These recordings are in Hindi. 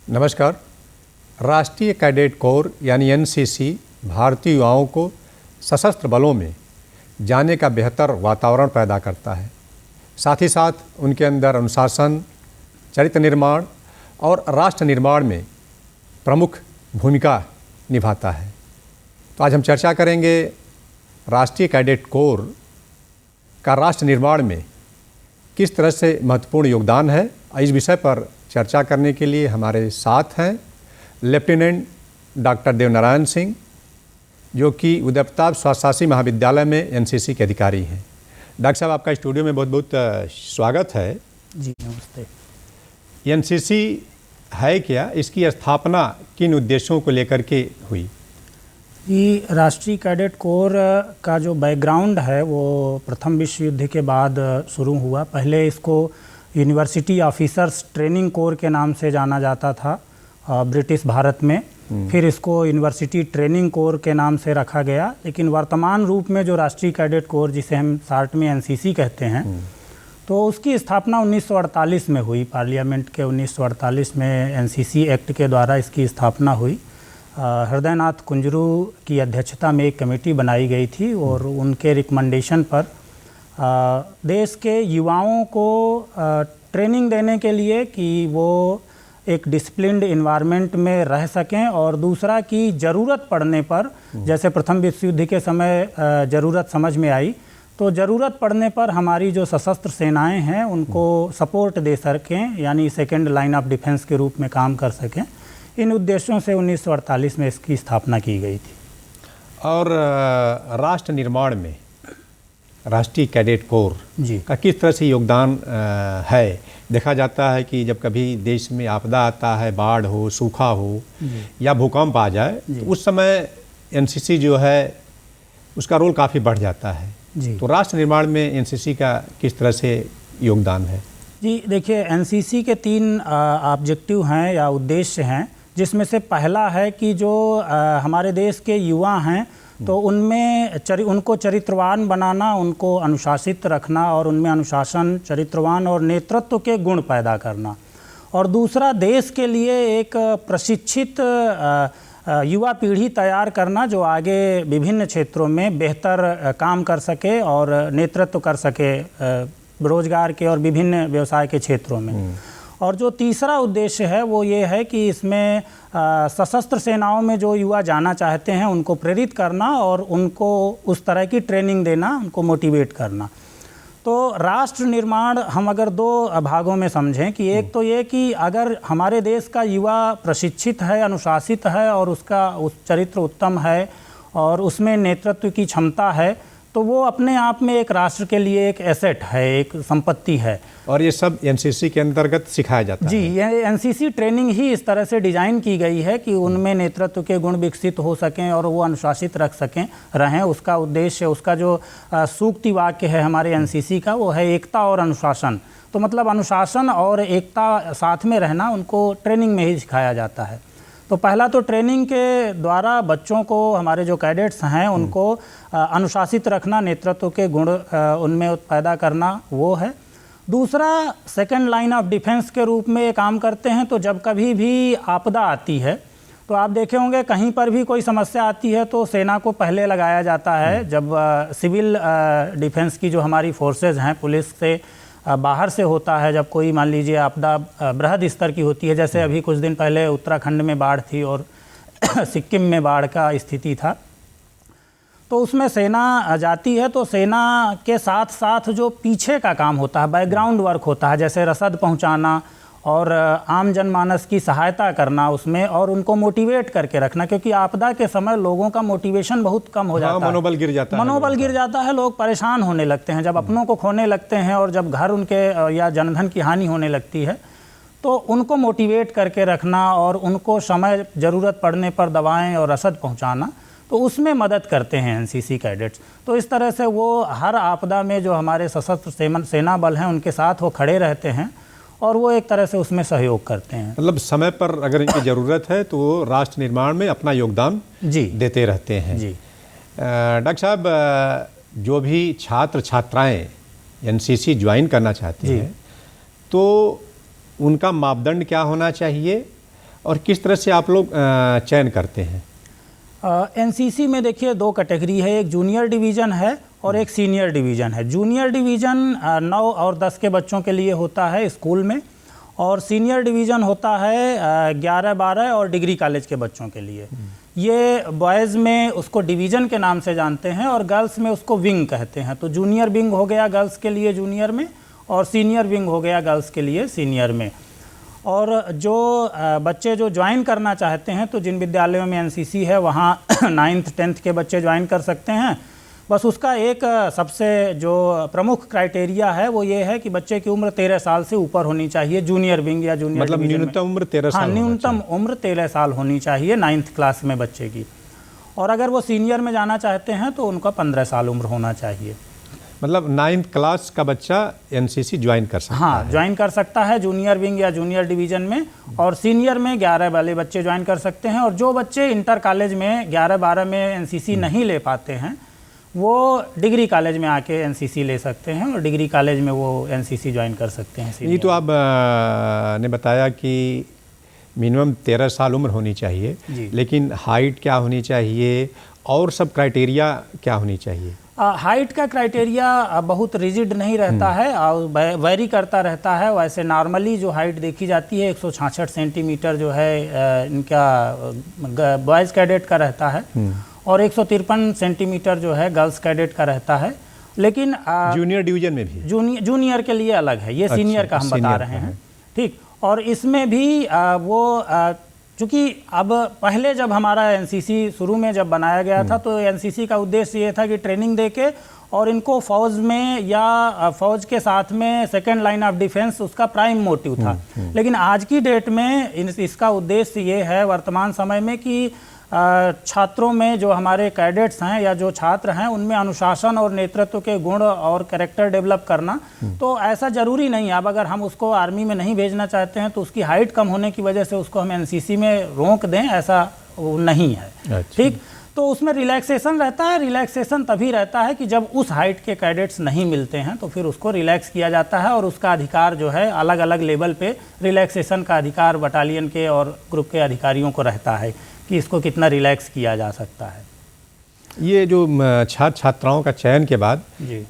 नमस्कार। राष्ट्रीय कैडेट कोर यानी एनसीसी भारतीय युवाओं को सशस्त्र बलों में जाने का बेहतर वातावरण पैदा करता है। साथ ही साथ उनके अंदर अनुशासन, चरित्र निर्माण और राष्ट्र निर्माण में प्रमुख भूमिका निभाता है। तो आज हम चर्चा करेंगे राष्ट्रीय कैडेट कोर का राष्ट्र निर्माण में किस तरह से महत्वपूर्ण योगदान है। इस विषय पर चर्चा करने के लिए हमारे साथ हैं लेफ्टिनेंट डॉक्टर देवनारायण सिंह, जो कि उदय प्रताप स्वशासी महाविद्यालय में एनसीसी के अधिकारी हैं। डॉक्टर साहब, आपका स्टूडियो में बहुत बहुत स्वागत है। जी नमस्ते। एनसीसी है क्या, इसकी स्थापना किन उद्देश्यों को लेकर के हुई? ये राष्ट्रीय कैडेट कोर का जो बैकग्राउंड है वो प्रथम विश्व युद्ध के बाद शुरू हुआ। पहले इसको यूनिवर्सिटी ऑफिसर्स ट्रेनिंग कोर के नाम से जाना जाता था ब्रिटिश भारत में। फिर इसको यूनिवर्सिटी ट्रेनिंग कोर के नाम से रखा गया। लेकिन वर्तमान रूप में जो राष्ट्रीय कैडेट कोर, जिसे हम शार्ट में एनसीसी कहते हैं, तो उसकी स्थापना 1948 में हुई। पार्लियामेंट के 1948 में एनसीसी एक्ट के द्वारा इसकी स्थापना हुई। हृदयनाथ कुंजरू की अध्यक्षता में एक कमेटी बनाई गई थी और उनके रिकमेंडेशन पर देश के युवाओं को ट्रेनिंग देने के लिए कि वो एक डिसिप्लिन्ड इन्वायरमेंट में रह सकें, और दूसरा कि ज़रूरत पड़ने पर, जैसे प्रथम विश्व युद्ध के समय ज़रूरत समझ में आई, तो ज़रूरत पड़ने पर हमारी जो सशस्त्र सेनाएं हैं उनको सपोर्ट दे सकें, यानी सेकेंड लाइन ऑफ डिफेंस के रूप में काम कर सकें। इन उद्देश्यों से 1948 में इसकी स्थापना की गई थी। और राष्ट्र निर्माण में राष्ट्रीय कैडेट कोर का किस तरह से योगदान है? देखा जाता है कि जब कभी देश में आपदा आता है, बाढ़ हो, सूखा हो या भूकंप आ जाए, तो उस समय एनसीसी जो है उसका रोल काफ़ी बढ़ जाता है। तो राष्ट्र निर्माण में एनसीसी का किस तरह से योगदान है? जी देखिए, एनसीसी के 3 ऑब्जेक्टिव हैं या उद्देश्य हैं, जिसमें से पहला है कि जो हमारे देश के युवा हैं तो उनमें उनको चरित्रवान बनाना, उनको अनुशासित रखना और उनमें अनुशासन, चरित्रवान और नेतृत्व के गुण पैदा करना। और दूसरा, देश के लिए एक प्रशिक्षित युवा पीढ़ी तैयार करना जो आगे विभिन्न क्षेत्रों में बेहतर काम कर सके और नेतृत्व कर सके रोजगार के और विभिन्न व्यवसाय के क्षेत्रों में। और जो तीसरा उद्देश्य है वो ये है कि इसमें सशस्त्र सेनाओं में जो युवा जाना चाहते हैं उनको प्रेरित करना और उनको उस तरह की ट्रेनिंग देना, उनको मोटिवेट करना। तो राष्ट्र निर्माण हम अगर 2 भागों में समझें कि एक तो ये कि अगर हमारे देश का युवा प्रशिक्षित है, अनुशासित है और उसका चरित्र उत्तम है और उसमें नेतृत्व की क्षमता है, तो वो अपने आप में एक राष्ट्र के लिए एक एसेट है, एक संपत्ति है। और ये सब एनसीसी के अंतर्गत सिखाया जाता है? जी, ये एनसीसी ट्रेनिंग ही इस तरह से डिज़ाइन की गई है कि उनमें नेतृत्व के गुण विकसित हो सकें और वो अनुशासित रहें। उसका उद्देश्य, उसका जो सूक्ति वाक्य है हमारे एनसीसी का, वो है एकता और अनुशासन। तो मतलब अनुशासन और एकता साथ में रहना उनको ट्रेनिंग में ही सिखाया जाता है। तो पहला तो ट्रेनिंग के द्वारा बच्चों को, हमारे जो कैडेट्स हैं उनको अनुशासित रखना, नेतृत्व के गुण उनमें पैदा करना, वो है। दूसरा, सेकंड लाइन ऑफ डिफेंस के रूप में काम करते हैं। तो जब कभी भी आपदा आती है तो आप देखे होंगे कहीं पर भी कोई समस्या आती है तो सेना को पहले लगाया जाता है। जब सिविल डिफेंस की जो हमारी फोर्सेज हैं, पुलिस से बाहर से होता है, जब कोई मान लीजिए आपदा बृहद स्तर की होती है, जैसे अभी कुछ दिन पहले उत्तराखंड में बाढ़ थी और सिक्किम में बाढ़ का स्थिति था, तो उसमें सेना जाती है। तो सेना के साथ साथ जो पीछे का काम होता है, बैकग्राउंड वर्क होता है, जैसे रसद पहुंचाना और आम जनमानस की सहायता करना उसमें, और उनको मोटिवेट करके रखना, क्योंकि आपदा के समय लोगों का मोटिवेशन बहुत कम हो जाता है। मनोबल गिर जाता है, लोग परेशान होने लगते हैं जब अपनों को खोने लगते हैं और जब घर उनके या जनधन की हानि होने लगती है। तो उनको मोटिवेट करके रखना और उनको समय ज़रूरत पड़ने पर दवाएँ और रसद पहुँचाना, तो उसमें मदद करते हैं एनसीसी कैडेट्स। तो इस तरह से वो हर आपदा में जो हमारे सशस्त्र सेना बल हैं उनके साथ वो खड़े रहते हैं और वो एक तरह से उसमें सहयोग करते हैं। मतलब समय पर अगर इनकी ज़रूरत है तो वो राष्ट्र निर्माण में अपना योगदान देते रहते हैं। जी डॉक्टर साहब, जो भी छात्र छात्राएं एनसीसी ज्वाइन करना चाहते हैं तो उनका मापदंड क्या होना चाहिए और किस तरह से आप लोग चयन करते हैं? एनसीसी में देखिए 2 कैटेगरी है, एक जूनियर डिवीज़न है और एक सीनियर डिवीज़न है। जूनियर डिवीज़न 9 और 10 के बच्चों के लिए होता है स्कूल में, और सीनियर डिवीज़न होता है 11, 12 और डिग्री कॉलेज के बच्चों के लिए। ये बॉयज़ में उसको डिवीज़न के नाम से जानते हैं और गर्ल्स में उसको विंग कहते हैं। तो जूनियर विंग हो गया गर्ल्स के लिए जूनियर में, और सीनियर विंग हो गया गर्ल्स के लिए सीनियर में। और जो बच्चे जो ज्वाइन करना चाहते हैं, तो जिन विद्यालयों में एनसीसी है वहाँ 9th 10th के बच्चे ज्वाइन कर सकते हैं। बस उसका एक सबसे जो प्रमुख क्राइटेरिया है वो ये है कि बच्चे की उम्र 13 साल से ऊपर होनी चाहिए, जूनियर विंग या जूनियर मतलब न्यूनतम उम्र 13 साल। हाँ, न्यूनतम उम्र 13 साल होनी चाहिए 9th क्लास में बच्चे की। और अगर वो सीनियर में जाना चाहते हैं तो उनका 15 साल उम्र होना चाहिए। मतलब 9th क्लास का बच्चा एनसीसी ज्वाइन कर सकता है? हाँ, ज्वाइन कर सकता है जूनियर विंग या जूनियर डिवीज़न में, और सीनियर में 11 वाले बच्चे ज्वाइन कर सकते हैं। और जो बच्चे इंटर कॉलेज में 11-12 में एनसीसी नहीं ले पाते हैं वो डिग्री कॉलेज में आके एनसीसी ले सकते हैं, और डिग्री कॉलेज में वो एनसीसी ज्वाइन कर सकते हैं। ये तो आप ने बताया कि मिनिमम 13 साल उम्र होनी चाहिए, लेकिन हाइट क्या होनी चाहिए और सब क्राइटेरिया क्या होनी चाहिए? हाइट का क्राइटेरिया बहुत रिजिड नहीं रहता है और वेरी करता रहता है। वैसे नॉर्मली जो हाइट देखी जाती है 166 सेंटीमीटर जो है इनका बॉयज़ कैडेट का रहता है, और 153 सेंटीमीटर जो है गर्ल्स कैडेट का रहता है। लेकिन जूनियर डिवीजन में भी जूनियर के लिए अलग है, ये सीनियर का हम बता रहे हैं, ठीक। और इसमें भी चूँकि अब पहले जब हमारा एनसीसी शुरू में जब बनाया गया था तो एनसीसी का उद्देश्य ये था कि ट्रेनिंग देके और इनको फौज में या फौज के साथ में सेकेंड लाइन ऑफ डिफेंस उसका प्राइम मोटिव था। लेकिन आज की डेट में इसका उद्देश्य ये है वर्तमान समय में कि छात्रों में जो हमारे कैडेट्स हैं या जो छात्र हैं उनमें अनुशासन और नेतृत्व के गुण और कैरेक्टर डेवलप करना। तो ऐसा ज़रूरी नहीं है, अब अगर हम उसको आर्मी में नहीं भेजना चाहते हैं तो उसकी हाइट कम होने की वजह से उसको हम एनसीसी में रोक दें, ऐसा नहीं है, ठीक। तो उसमें रिलैक्सेशन रहता है। रिलैक्सेशन तभी रहता है कि जब उस हाइट के कैडेट्स नहीं मिलते हैं तो फिर उसको रिलैक्स किया जाता है, और उसका अधिकार जो है अलग अलग लेवल पे रिलैक्सेशन का अधिकार बटालियन के और ग्रुप के अधिकारियों को रहता है कि इसको कितना रिलैक्स किया जा सकता है। ये जो छात्र छात्राओं का चयन के बाद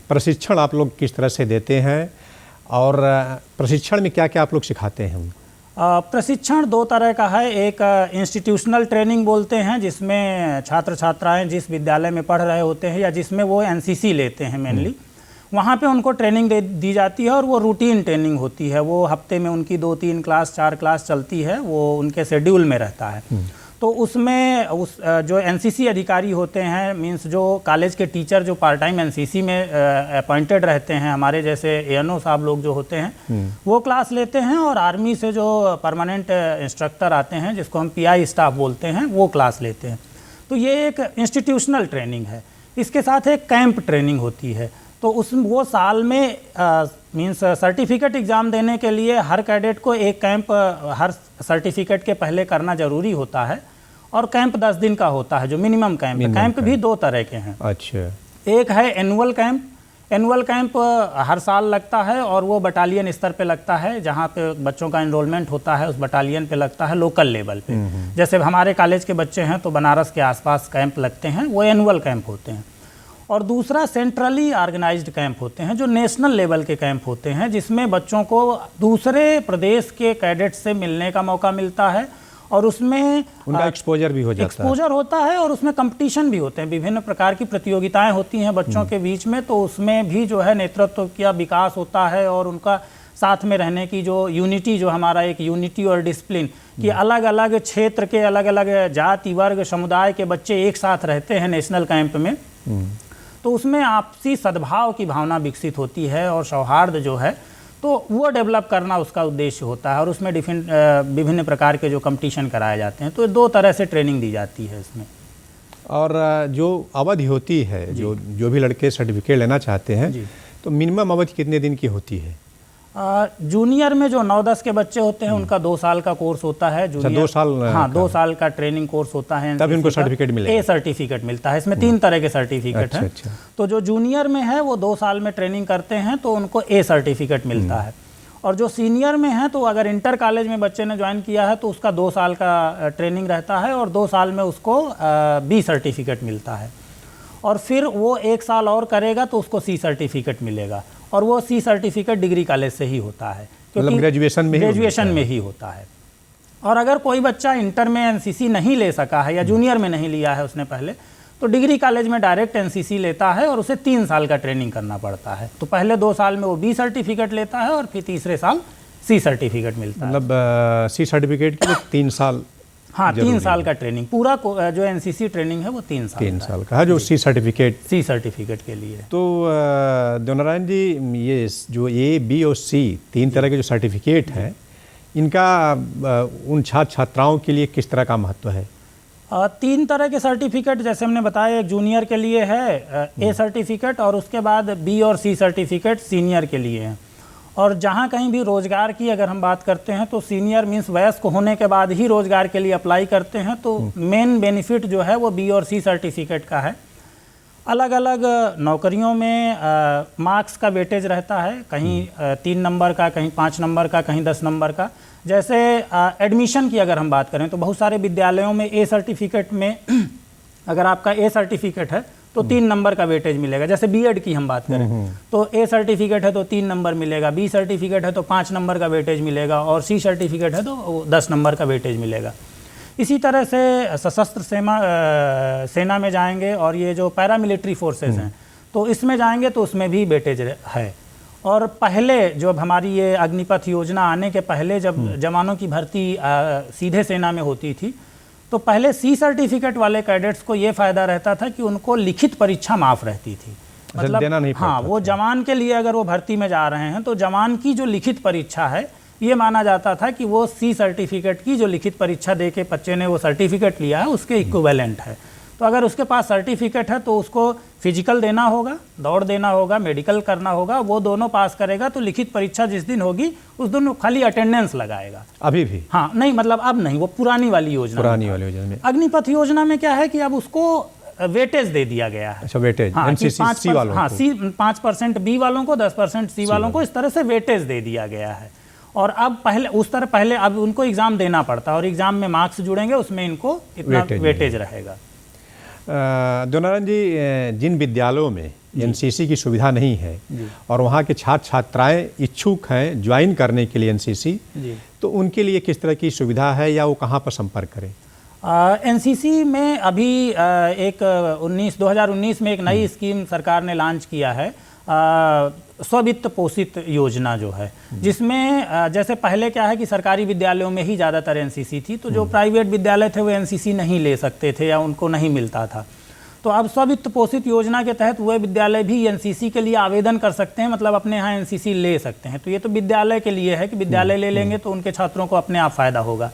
प्रशिक्षण आप लोग किस तरह से देते हैं, और प्रशिक्षण में क्या क्या आप लोग सिखाते हैं? प्रशिक्षण 2 तरह का है। एक इंस्टीट्यूशनल ट्रेनिंग बोलते हैं, जिसमें छात्र छात्राएं जिस विद्यालय में पढ़ रहे होते हैं या जिसमें वो एनसीसी लेते हैं मेनली, वहाँ पे उनको ट्रेनिंग दी जाती है, और वो रूटीन ट्रेनिंग होती है। वो हफ्ते में उनकी 2-3 क्लास 4 क्लास चलती है, वो उनके शेड्यूल में रहता है। तो उसमें जो एनसीसी अधिकारी होते हैं, मींस जो कॉलेज के टीचर जो पार्ट टाइम एनसीसी में अपॉइंटेड रहते हैं, हमारे जैसे एएनओ साहब लोग जो होते हैं वो क्लास लेते हैं, और आर्मी से जो परमानेंट इंस्ट्रक्टर आते हैं जिसको हम पीआई स्टाफ बोलते हैं वो क्लास लेते हैं। तो ये एक इंस्टीट्यूशनल ट्रेनिंग है। इसके साथ एक कैंप ट्रेनिंग होती है। तो वो साल में मींस सर्टिफिकेट एग्ज़ाम देने के लिए हर कैडेट को एक कैंप हर सर्टिफिकेट के पहले करना ज़रूरी होता है, और कैंप 10 दिन का होता है जो मिनिमम कैंप है। कैंप भी 2 तरह के हैं। अच्छा। एक है एनुअल कैंप। एनुअल कैंप हर साल लगता है, और वो बटालियन स्तर पे लगता है, जहाँ पे बच्चों का एनरोलमेंट होता है उस बटालियन पे लगता है, लोकल लेवल पे। जैसे हमारे कॉलेज के बच्चे हैं तो बनारस के आसपास कैंप लगते हैं, वो एनुअल कैंप होते हैं। और दूसरा सेंट्रली ऑर्गेनाइज्ड कैंप होते हैं, जो नेशनल लेवल के कैंप होते हैं, जिसमें बच्चों को दूसरे प्रदेश के कैडेट से मिलने का मौका मिलता है, और उसमें उनका एक्सपोजर भी हो जाता है। होता है, और उसमें कंपटीशन भी होते हैं, विभिन्न प्रकार की प्रतियोगिताएं होती हैं बच्चों के बीच में। तो उसमें भी जो है नेतृत्व का विकास होता है, और उनका साथ में रहने की जो यूनिटी, जो हमारा एक यूनिटी और डिसिप्लिन कि अलग अलग क्षेत्र के अलग अलग जाति वर्ग समुदाय के बच्चे एक साथ रहते हैं नेशनल कैंप में, तो उसमें आपसी सद्भाव की भावना विकसित होती है, और सौहार्द जो है तो वो डेवलप करना उसका उद्देश्य होता है। और उसमें विभिन्न प्रकार के जो कंपटीशन कराए जाते हैं। तो 2 तरह से ट्रेनिंग दी जाती है इसमें। और जो अवधि होती है, जो भी लड़के सर्टिफिकेट लेना चाहते हैं, तो मिनिमम अवधि कितने दिन की होती है? जूनियर में जो 9-10 के बच्चे होते हैं उनका 2 साल का कोर्स होता है। जूनियर 2 साल? हाँ, 2 साल का ट्रेनिंग कोर्स होता है, तब इनको सर्टिफिकेट मिलेगा। ए सर्टिफिकेट मिलता है। इसमें 3 तरह के सर्टिफिकेट हैं। तो जो जूनियर में है वो 2 साल में ट्रेनिंग करते हैं तो उनको ए सर्टिफिकेट मिलता है। और जो सीनियर में है तो अगर इंटर कॉलेज में बच्चे ने ज्वाइन किया है तो उसका 2 साल का ट्रेनिंग रहता है और 2 साल में उसको बी सर्टिफिकेट मिलता है, और फिर वो 1 साल और करेगा तो उसको सी सर्टिफिकेट मिलेगा, और वो सी सर्टिफिकेट डिग्री कॉलेज से ही होता है, मतलब ग्रेजुएशन में ही होता है। और अगर कोई बच्चा इंटर में एनसीसी नहीं ले सका है या जूनियर में नहीं लिया है उसने पहले, तो डिग्री कॉलेज में डायरेक्ट एनसीसी लेता है और उसे 3 साल का ट्रेनिंग करना पड़ता है। तो पहले 2 साल में वो बी सर्टिफिकेट लेता है और फिर तीसरे साल सी सर्टिफिकेट मिलता है। मतलब सी सर्टिफिकेट के लिए 3 साल, हाँ 3 साल का ट्रेनिंग, पूरा जो एनसीसी ट्रेनिंग है वो 3 साल का है जो सी सर्टिफिकेट के लिए। तो देवनारायण जी, ये जो ए, बी और सी 3 तरह के जो सर्टिफिकेट हैं, इनका उन छात्र छात्राओं के लिए किस तरह का महत्व है? 3 तरह के सर्टिफिकेट जैसे हमने बताया, एक जूनियर के लिए है ए सर्टिफिकेट, और उसके बाद बी और सी सर्टिफिकेट सीनियर के लिए हैं। और जहाँ कहीं भी रोज़गार की अगर हम बात करते हैं तो सीनियर मीन्स वयस्क होने के बाद ही रोज़गार के लिए अप्लाई करते हैं, तो मेन बेनिफिट जो है वो बी और सी सर्टिफिकेट का है। अलग अलग नौकरियों में मार्क्स का वेटेज रहता है, कहीं 3 नंबर का, कहीं 5 नंबर का, कहीं 10 नंबर का। जैसे एडमिशन की अगर हम बात करें तो बहुत सारे विद्यालयों में ए सर्टिफिकेट में अगर आपका ए सर्टिफिकेट है तो 3 नंबर का वेटेज मिलेगा। जैसे बीएड की हम बात करें तो ए सर्टिफिकेट है तो 3 नंबर मिलेगा, बी सर्टिफिकेट है तो 5 नंबर का वेटेज मिलेगा, और सी सर्टिफिकेट है तो 10 नंबर का वेटेज मिलेगा। इसी तरह से सशस्त्र सेना में जाएंगे और ये जो पैरामिलिट्री फोर्सेस हैं तो इसमें जाएंगे तो उसमें भी वेटेज है। और पहले जब हमारी ये अग्निपथ योजना आने के पहले जब जवानों की भर्ती सीधे सेना में होती थी तो पहले सी सर्टिफिकेट वाले कैडेट्स को ये फ़ायदा रहता था कि उनको लिखित परीक्षा माफ़ रहती थी, मतलब देना नहीं हाँ, वो जवान के लिए अगर वो भर्ती में जा रहे हैं तो जवान की जो लिखित परीक्षा है ये माना जाता था कि वो सी सर्टिफिकेट की जो लिखित परीक्षा दे के बच्चे ने वो सर्टिफिकेट लिया है उसके इक्विवेलेंट है। तो अगर उसके पास सर्टिफिकेट है तो उसको फिजिकल देना होगा, दौड़ देना होगा, मेडिकल करना होगा, वो दोनों पास करेगा तो लिखित परीक्षा जिस दिन होगी उस दिन खाली अटेंडेंस लगाएगा। अभी भी? हाँ, नहीं मतलब अब नहीं, वो पुरानी वाली योजना में। अग्निपथ योजना में क्या है कि अब उसको वेटेज दे दिया गया है। अच्छा, वेटेज एनसीसी वालों को, सी 5% बी वालों को, 10% सी वालों को, इस तरह से वेटेज दे दिया गया है। और अब पहले अब उनको एग्ज़ाम देना पड़ता है और एग्ज़ाम में मार्क्स जुड़ेंगे, उसमें इनको इतना वेटेज रहेगा। देवनारायण जी, जिन विद्यालयों में एनसीसी की सुविधा नहीं है और वहाँ के छात्र छात्राएं इच्छुक हैं ज्वाइन करने के लिए एनसीसी, तो उनके लिए किस तरह की सुविधा है या वो कहाँ पर संपर्क करें? एनसीसी में अभी 2019 में एक नई स्कीम सरकार ने लॉन्च किया है, स्ववित्त पोषित योजना जो है, जिसमें जैसे पहले क्या है कि सरकारी विद्यालयों में ही ज़्यादातर एनसीसी थी, तो जो प्राइवेट विद्यालय थे वो एनसीसी नहीं ले सकते थे या उनको नहीं मिलता था। तो अब स्ववित्त पोषित योजना के तहत वह विद्यालय भी एनसीसी के लिए आवेदन कर सकते हैं, मतलब अपने यहाँ एनसीसी ले सकते हैं। तो ये तो विद्यालय के लिए है कि विद्यालय ले लेंगे तो उनके छात्रों को अपने आप फ़ायदा होगा।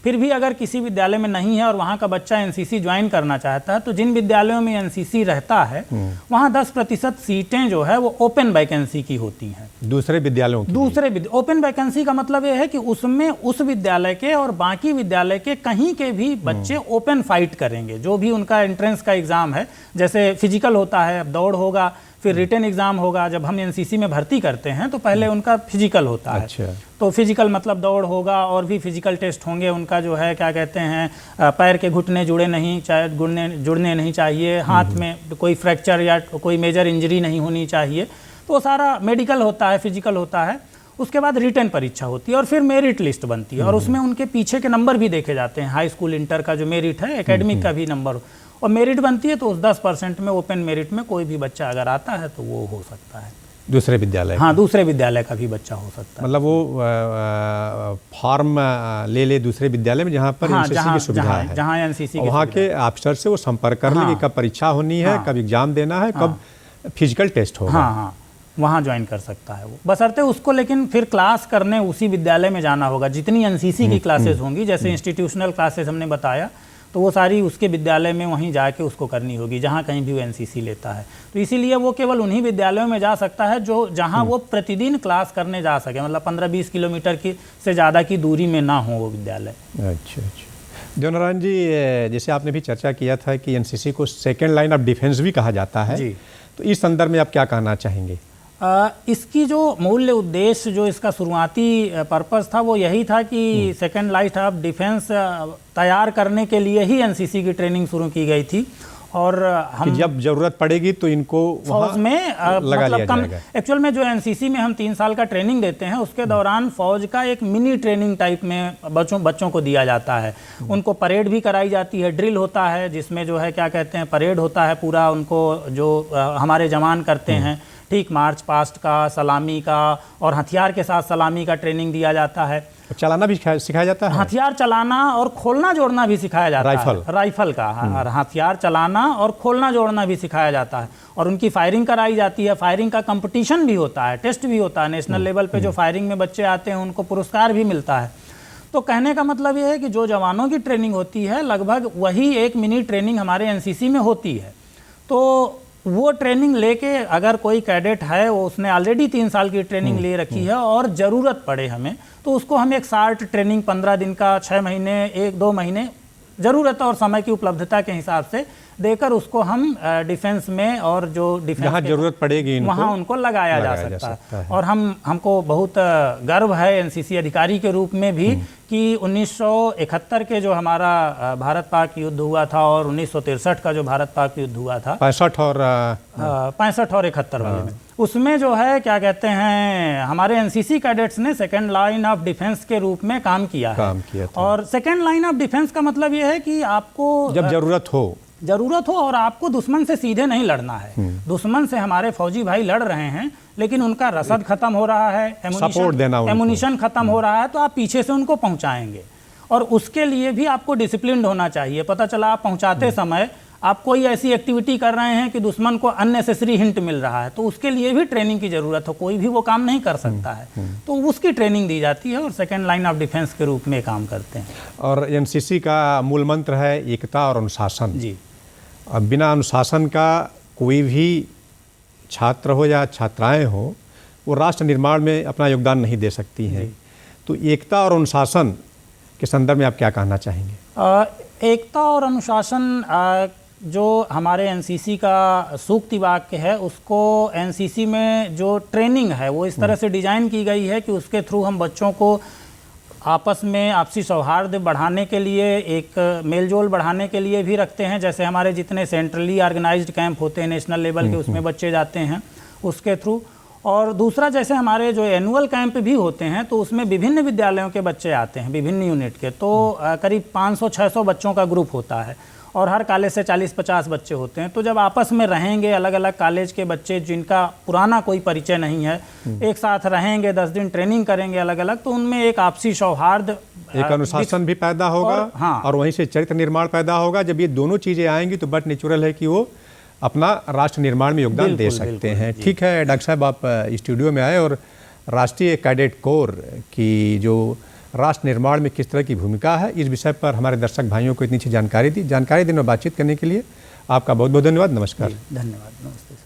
फिर भी अगर किसी विद्यालय में नहीं है और वहाँ का बच्चा एनसीसी ज्वाइन करना चाहता है तो जिन विद्यालयों में एनसीसी रहता है वहाँ 10% सीटें जो है वो ओपन वैकेंसी की होती हैं। दूसरे विद्यालयों की? ओपन वैकेंसी का मतलब ये है कि उसमें उस विद्यालय के और बाकी विद्यालय के कहीं के भी बच्चे ओपन फाइट करेंगे। जो भी उनका एंट्रेंस का एग्ज़ाम है, जैसे फिजिकल होता है, अब दौड़ होगा, फिर रिटन एग्ज़ाम होगा। जब हम एनसीसी में भर्ती करते हैं तो पहले उनका फिजिकल होता है। अच्छा। तो फिजिकल मतलब दौड़ होगा और भी फिजिकल टेस्ट होंगे। उनका जो है क्या कहते हैं, पैर के घुटने जुड़े नहीं चाहिए, जुड़ने नहीं चाहिए, हाथ में कोई फ्रैक्चर या कोई मेजर इंजरी नहीं होनी चाहिए। तो सारा मेडिकल होता है, फिजिकल होता है। उसके बाद रिटन परीक्षा होती है और फिर मेरिट लिस्ट बनती है और उसमें उनके पीछे के नंबर भी देखे जाते हैं। हाई स्कूल इंटर का जो मेरिट है, एकेडमिक का भी नंबर, और मेरिट बनती है तो उस 10% में ओपन मेरिट में कोई भी बच्चा अगर आता है तो वो हो सकता है दूसरे विद्यालय। हाँ, दूसरे विद्यालय का भी बच्चा हो सकता है। मतलब वो फॉर्म ले ले दूसरे विद्यालय में जहाँ पर एनसीसी की सुविधा है, जहाँ एनसीसी वहाँ के अफसर से वो संपर्क कर ले कि कब परीक्षा होनी है, कब एग्जाम देना है, कब फिजिकल टेस्ट होगा। हाँ, वहाँ ज्वाइन कर सकता है वो, बशर्ते उसको लेकिन फिर क्लास करने उसी विद्यालय में जाना होगा। जितनी एनसीसी की क्लासेस होंगी, जैसे इंस्टीट्यूशनल क्लासेस हमने बताया, तो वो सारी उसके विद्यालय में वहीं जाके उसको करनी होगी जहाँ कहीं भी वो एनसीसी लेता है। तो इसीलिए वो केवल उन्हीं विद्यालयों में जा सकता है जो जहाँ वो प्रतिदिन क्लास करने जा सके, मतलब 15-20 किलोमीटर की से ज़्यादा की दूरी में ना हो वो विद्यालय। अच्छा। देवनारायण जी, जैसे आपने भी चर्चा किया था कि एनसीसी को सेकेंड लाइन ऑफ डिफेंस भी कहा जाता है, तो इस संदर्भ में आप क्या कहना चाहेंगे? इसकी जो मूल्य उद्देश्य, जो इसका शुरुआती पर्पस था, वो यही था कि सेकेंड लाइट ऑफ डिफेंस तैयार करने के लिए ही एनसीसी की ट्रेनिंग शुरू की गई थी। और हम जब जरूरत पड़ेगी तो इनको फौज में लगा लिया जाएगा। एक्चुअल में जो एनसीसी में हम 3 साल का ट्रेनिंग देते हैं, उसके दौरान फौज का एक मिनी ट्रेनिंग टाइप में बच्चों को दिया जाता है। उनको परेड भी कराई जाती है, ड्रिल होता है जिसमें जो है क्या कहते हैं, परेड होता है पूरा, उनको जो हमारे जवान करते हैं, ठीक, मार्च पास्ट का, सलामी का, और हथियार के साथ सलामी का ट्रेनिंग दिया जाता है। चलाना भी सिखाया जाता है, हथियार चलाना और खोलना जोड़ना भी सिखाया जाता है, राइफल का हथियार चलाना और खोलना जोड़ना भी सिखाया जाता है। और उनकी फायरिंग कराई जाती है, फायरिंग का कंपटीशन भी होता है, टेस्ट भी होता है, नेशनल लेवल पे जो फायरिंग में बच्चे आते हैं उनको पुरस्कार भी मिलता है। तो कहने का मतलब ये है कि जो जवानों की ट्रेनिंग होती है, लगभग वही एक मिनी ट्रेनिंग हमारे एनसीसी में होती है। तो वो ट्रेनिंग लेके अगर कोई कैडेट है, वो उसने ऑलरेडी 3 साल की ट्रेनिंग ले रखी है और ज़रूरत पड़े हमें, तो उसको हम एक शार्ट ट्रेनिंग 15 दिन का, 6 महीने, 1-2 महीने, ज़रूरत और समय की उपलब्धता के हिसाब से देकर उसको हम डिफेंस में, और जो डिफेंस जहाँ जरूरत पड़ेगी वहाँ उनको लगाया जा सकता है। और हमको बहुत गर्व है एनसीसी अधिकारी के रूप में भी कि 1971 के जो हमारा भारत पाक युद्ध हुआ था और 1963 का जो भारत पाक युद्ध हुआ था, 65 और 71 वाले में, उसमें जो है क्या कहते हैं, हमारे एनसीसी कैडेट्स ने सेकेंड लाइन ऑफ डिफेंस के रूप में काम किया है। और सेकेंड लाइन ऑफ डिफेंस का मतलब ये है कि आपको जब जरूरत हो और आपको दुश्मन से सीधे नहीं लड़ना है। दुश्मन से हमारे फौजी भाई लड़ रहे हैं, लेकिन उनका रसद खत्म हो रहा है, एमुनिशन खत्म हो रहा है, तो आप पीछे से उनको पहुंचाएंगे। और उसके लिए भी आपको डिसिप्लिन होना चाहिए। पता चला आप पहुंचाते समय आप कोई ऐसी एक्टिविटी कर रहे हैं कि दुश्मन को अननेसेसरी हिंट मिल रहा है, तो उसके लिए भी ट्रेनिंग की ज़रूरत हो। कोई भी वो काम नहीं कर सकता है, तो उसकी ट्रेनिंग दी जाती है और सेकेंड लाइन ऑफ डिफेंस के रूप में काम करते हैं। और एनसीसी का मूल मंत्र है एकता और अनुशासन जी। अब बिना अनुशासन का कोई भी छात्र हो या छात्राएं हो, वो राष्ट्र निर्माण में अपना योगदान नहीं दे सकती हैं। तो एकता और अनुशासन के संदर्भ में आप क्या कहना चाहेंगे? एकता और अनुशासन जो हमारे एनसीसी का सूक्ति वाक्य है, उसको एनसीसी में जो ट्रेनिंग है वो इस तरह से डिज़ाइन की गई है कि उसके थ्रू हम बच्चों को आपस में आपसी सौहार्द बढ़ाने के लिए, एक मेलजोल बढ़ाने के लिए भी रखते हैं। जैसे हमारे जितने सेंट्रली ऑर्गेनाइज्ड कैंप होते हैं नेशनल लेवल के, उसमें बच्चे जाते हैं उसके थ्रू। और दूसरा, जैसे हमारे जो एनुअल कैंप भी होते हैं, तो उसमें विभिन्न विद्यालयों के बच्चे आते हैं, विभिन्न यूनिट के। तो करीब 500-600 बच्चों का ग्रुप होता है और हर कॉलेज से 40-50 बच्चे होते हैं। तो जब आपस में रहेंगे, अलग अलग कॉलेज के बच्चे जिनका पुराना कोई परिचय नहीं है, एक साथ रहेंगे, 10 दिन ट्रेनिंग करेंगे अलग अलग, तो उनमें एक आपसी सौहार्द, एक अनुशासन भी पैदा होगा और वहीं से चरित्र निर्माण पैदा होगा। जब ये दोनों चीज़ें आएंगी तो बट नेचुरल है कि वो अपना राष्ट्र निर्माण में योगदान दे सकते हैं। ठीक है डॉक्टर साहब, आप स्टूडियो में आए और राष्ट्रीय कैडेट कोर की जो राष्ट्र निर्माण में किस तरह की भूमिका है, इस विषय पर हमारे दर्शक भाइयों को इतनी अच्छी जानकारी दी। जानकारी देने और बातचीत करने के लिए आपका बहुत बहुत धन्यवाद। नमस्कार। धन्यवाद। नमस्ते।